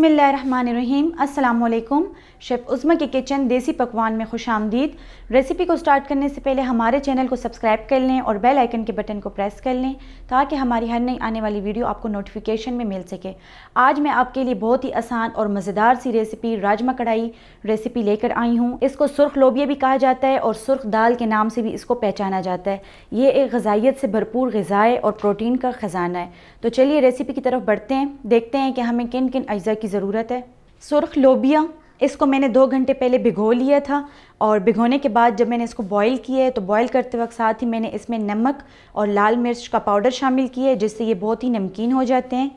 बिस्मिल्लाहिर्रहमानिर्रहीम। अस्सलामुअलैकुम। शेफ़ उज़्मा के किचन देसी पकवान में खुश आमदीद। रेसिपी को स्टार्ट करने से पहले हमारे चैनल को सब्सक्राइब कर लें और बेल आइकन के बटन को प्रेस कर लें ताकि हमारी हर नई आने वाली वीडियो आपको नोटिफिकेशन में मिल सके। आज मैं आपके लिए बहुत ही आसान और मज़ेदार सी रेसिपी राजमा कढ़ाई रेसिपी लेकर आई हूँ। इसको सुर्ख लोबिया भी कहा जाता है और सुर्ख दाल के नाम से भी इसको पहचाना जाता है। ये एक ग़िज़ाइयत से भरपूर ग़िज़ा है और प्रोटीन का ख़जाना है। तो चलिए रेसिपी की तरफ बढ़ते हैं, देखते हैं कि हमें किन किन अज्जा की ज़रूरत है। सुर्ख लोबिया, इसको मैंने 2 घंटे पहले भिगो लिया था और भिगोने के बाद जब मैंने इसको बॉईल किया है तो बॉईल करते वक्त साथ ही मैंने इसमें नमक और लाल मिर्च का पाउडर शामिल किया है जिससे ये बहुत ही नमकीन हो जाते हैं।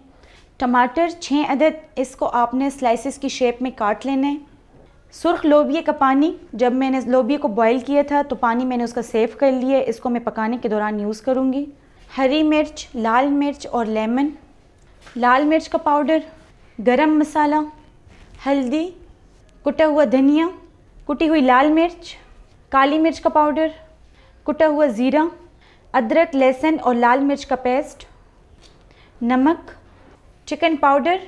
टमाटर 6 अदद, इसको आपने स्लाइसेस की शेप में काट लेना है। सुर्ख लोबिया का पानी, जब मैंने लोबिया को बॉईल किया था तो पानी मैंने उसका सेव कर लिया है, इसको मैं पकाने के दौरान यूज़ करूँगी। हरी मिर्च, लाल मिर्च और लेमन, लाल मिर्च का पाउडर, गरम मसाला, हल्दी, कुटा हुआ धनिया, कुटी हुई लाल मिर्च, काली मिर्च का पाउडर, कुटा हुआ ज़ीरा, अदरक, लहसुन और लाल मिर्च का पेस्ट, नमक, चिकन पाउडर।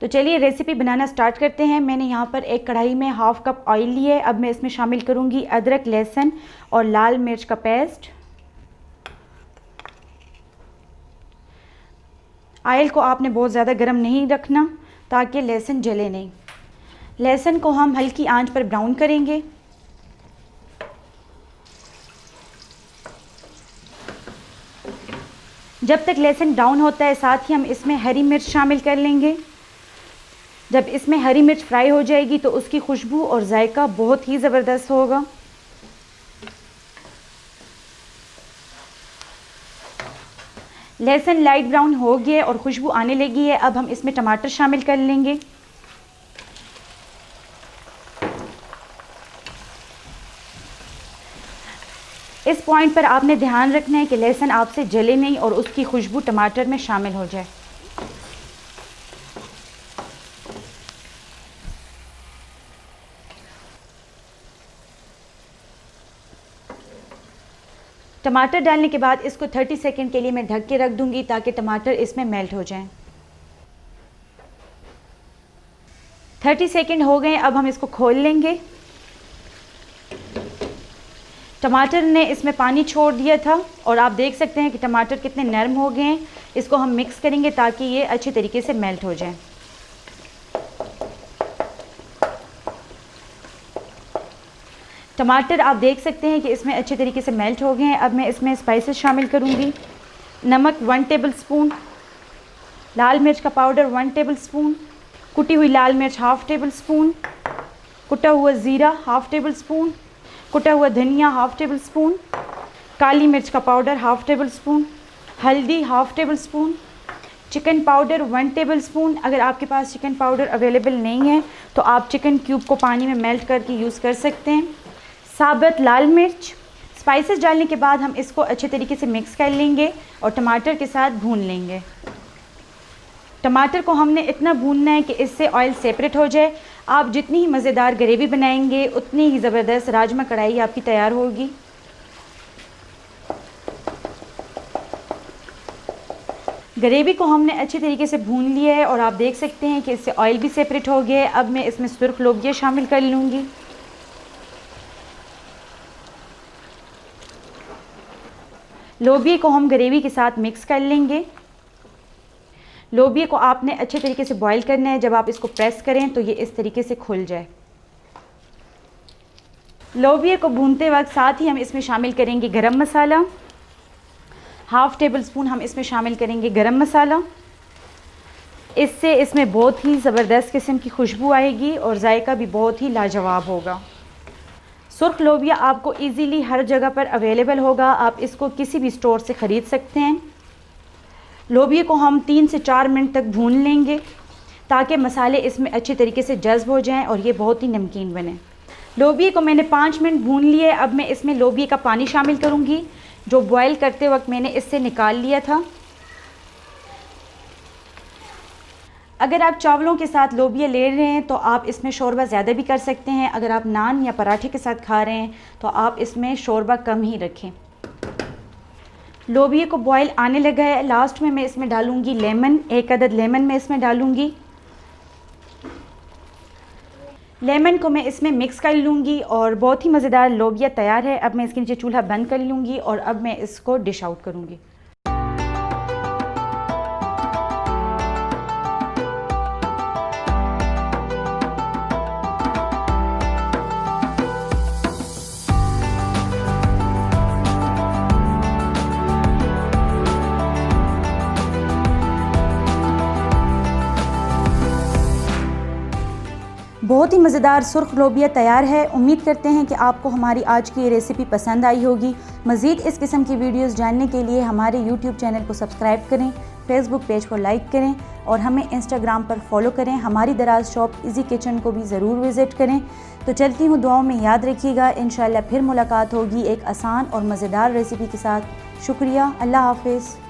तो चलिए रेसिपी बनाना स्टार्ट करते हैं। मैंने यहाँ पर एक कढ़ाई में हाफ़ कप ऑयल लिया है। अब मैं इसमें शामिल करूँगी अदरक, लहसुन और लाल मिर्च का पेस्ट। ऑयल को आपने बहुत ज़्यादा गर्म नहीं रखना ताकि लहसुन जले नहीं। लहसुन को हम हल्की आंच पर ब्राउन करेंगे। जब तक लहसुन ब्राउन होता है साथ ही हम इसमें हरी मिर्च शामिल कर लेंगे। जब इसमें हरी मिर्च फ्राई हो जाएगी तो उसकी खुशबू और जायका बहुत ही ज़बरदस्त होगा। लहसुन लाइट ब्राउन हो गया और खुशबू आने लगी है। अब हम इसमें टमाटर शामिल कर लेंगे। इस पॉइंट पर आपने ध्यान रखना है कि लहसुन आपसे जले नहीं और उसकी खुशबू टमाटर में शामिल हो जाए। टमाटर डालने के बाद इसको 30 सेकंड के लिए मैं ढक के रख दूंगी ताकि टमाटर इसमें मेल्ट हो जाएं। 30 सेकंड हो गए, अब हम इसको खोल लेंगे। टमाटर ने इसमें पानी छोड़ दिया था और आप देख सकते हैं कि टमाटर कितने नरम हो गए हैं। इसको हम मिक्स करेंगे ताकि ये अच्छे तरीके से मेल्ट हो जाए। टमाटर आप देख सकते हैं कि इसमें अच्छे तरीके से मेल्ट हो गए हैं। अब मैं इसमें स्पाइसेस शामिल करूंगी। नमक 1 टेबल स्पून, लाल मिर्च का पाउडर 1 टेबल स्पून, कुटी हुई लाल मिर्च 1/2 टेबल स्पून, कुटा हुआ ज़ीरा 1/2 टेबल स्पून, कुटा हुआ धनिया 1/2 टेबल स्पून, काली मिर्च का पाउडर 1/2 टेबल स्पून, हल्दी 1/2 table spoon, chicken powder 1 table spoon. अगर आपके पास चिकन पाउडर अवेलेबल नहीं है तो आप चिकन क्यूब को पानी में मेल्ट करके यूज़ कर सकते हैं। साबुत लाल मिर्च। स्पाइसेस डालने के बाद हम इसको अच्छे तरीके से मिक्स कर लेंगे और टमाटर के साथ भून लेंगे। टमाटर को हमने इतना भूनना है कि इससे ऑयल सेपरेट हो जाए। आप जितनी ही मज़ेदार ग्रेवी बनाएंगे उतनी ही ज़बरदस्त राजमा कढ़ाई आपकी तैयार होगी। ग्रेवी को हमने अच्छी तरीके से भून लिया है और आप देख सकते हैं कि इससे ऑयल भी सेपरेट हो गया है। अब मैं इसमें सुर्ख लोबिया शामिल कर लूँगी। लोबिया को हम ग्रेवी के साथ मिक्स कर लेंगे। लोबिया को आपने अच्छे तरीके से बॉईल करना है। जब आप इसको प्रेस करें तो ये इस तरीके से खुल जाए। लोबिया को भूनते वक्त साथ ही हम इसमें शामिल करेंगे गरम मसाला। 1/2 टेबल स्पून हम इसमें शामिल करेंगे गरम मसाला। इससे इसमें बहुत ही ज़बरदस्त किस्म की खुशबू आएगी और जायका भी बहुत ही लाजवाब होगा। सुर्ख लोबिया आपको इजीली हर जगह पर अवेलेबल होगा। आप इसको किसी भी स्टोर से ख़रीद सकते हैं। लोबिया को हम 3 से 4 मिनट तक भून लेंगे ताकि मसाले इसमें अच्छे तरीके से जज़्ब हो जाएं और ये बहुत ही नमकीन बने। लोबिया को मैंने 5 मिनट भून लिए। अब मैं इसमें लोबिया का पानी शामिल करूँगी जो बॉयल करते वक्त मैंने इससे निकाल लिया था। अगर आप चावलों के साथ लोबिया ले रहे हैं तो आप इसमें शोरबा ज़्यादा भी कर सकते हैं। अगर आप नान या पराठे के साथ खा रहे हैं तो आप इसमें शोरबा कम ही रखें। लोबिया को बॉयल आने लगा है। लास्ट में मैं इसमें डालूंगी लेमन, 1 अदद लेमन मैं इसमें डालूंगी। लेमन को मैं इसमें मिक्स कर लूँगी और बहुत ही मज़ेदार लोबिया तैयार है। अब मैं इसके नीचे चूल्हा बंद कर लूँगी और अब मैं इसको डिश आउट करूँगी। बहुत ही मज़ेदार सुर्ख लोबिया तैयार है। उम्मीद करते हैं कि आपको हमारी आज की ये रेसिपी पसंद आई होगी। मज़ीद इस किस्म की वीडियोस जानने के लिए हमारे यूट्यूब चैनल को सब्सक्राइब करें, फेसबुक पेज को लाइक करें और हमें इंस्टाग्राम पर फॉलो करें। हमारी दराज शॉप इजी किचन को भी ज़रूर विज़िट करें। तो चलती हूँ, दुआओं में याद रखिएगा। इंशाल्लाह फिर मुलाकात होगी एक आसान और मज़ेदार रेसिपी के साथ। शुक्रिया, अल्लाह हाफ़िज़।